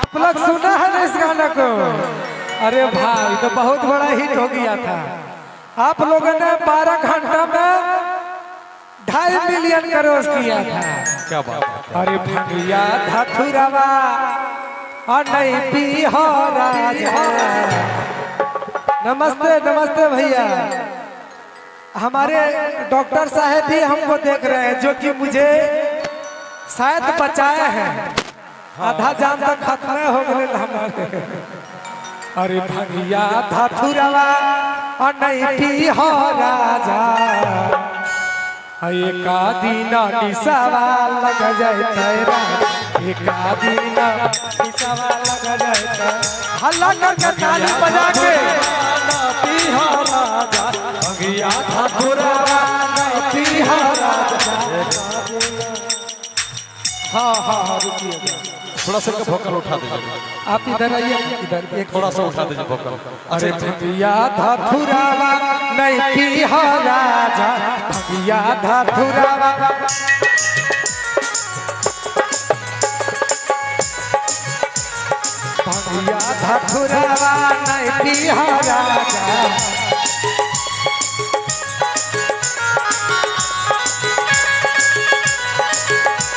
आप लोग सुना है ना इस गाना को? अरे भाई तो बहुत बड़ा हिट हो गया था। आप लोगों ने 12 घंटा में 2.5 मिलियन क्रॉस किया था। क्या बात है। अरे भंगिया धथुरवा और नहीं पी हो राजा। नमस्ते नमस्ते भैया। हमारे डॉक्टर साहब भी हमको देख रहे हैं, जो कि मुझे शायद बचाए हैं। आधा जान तक खत्म हो गए हमारे। अरे भंगिया धथुरवा और नहीं पी हो राजा। एका दीना निसावा लग जाए तेरा, एका दीना निसावा लग जाए। हल्ला करके ताली बजा के पी हो राजा, भंगिया धथुरवा नहीं पी हो राजा। हाँ रुकिए, थोड़ा सा भोकल उठा दीजिए। आप इधर आइए, इधर एक थोड़ा सा उठा दीजिए भोकल। अरे भंगिया धथुरवा नहीं पी हो राजा, भंगिया धथुरवा। भंगिया धथुरवा नहीं पी हो राजा।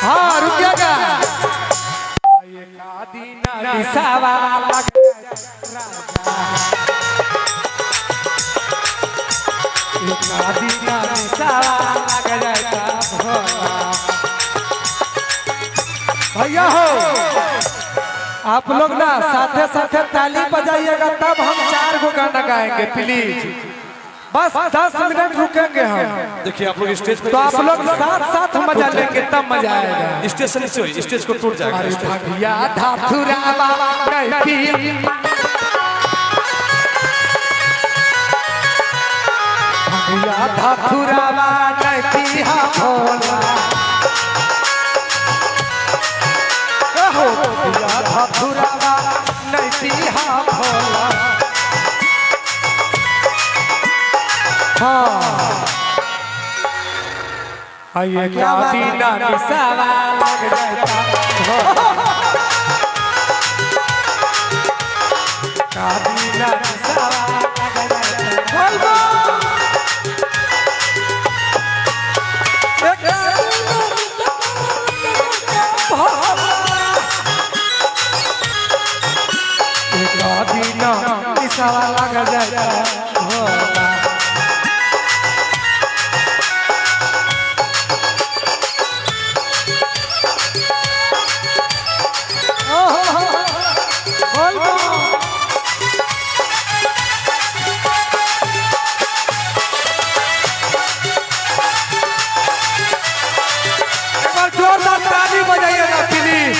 हाँ रुकिएगा। निसावा लग राजा, एका दीना निसावा लग जाता भोला। भैया हो, आप लोग ना साथे साथे ताली बजाइएगा, तब हम 4 गो गाना गाएंगे प्लीज। बस 10 मिनट रुकेंगे हम। देखिए आप लोग स्टेज पे तो आप लोग साथ साथ मजा लेंगे, तब मजा आएगा। स्टेज से नीचे हुई, स्टेज को टूट जाएगा। अरे भंगिया धथुरवा नहीं पी, भंगिया धथुरवा नहीं पी हा भोला। कहो भंगिया धथुरवा नहीं पी हा भोला। हाँ ये क्या दीना निसावा लग जाता भोला। का दीना निसावा लग जाता भोला। एक दीना निसावा लग जाता भोला। जोरदार ताली बजाइएगा प्लीज।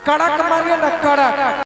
कड़क मारिए ना, कड़क।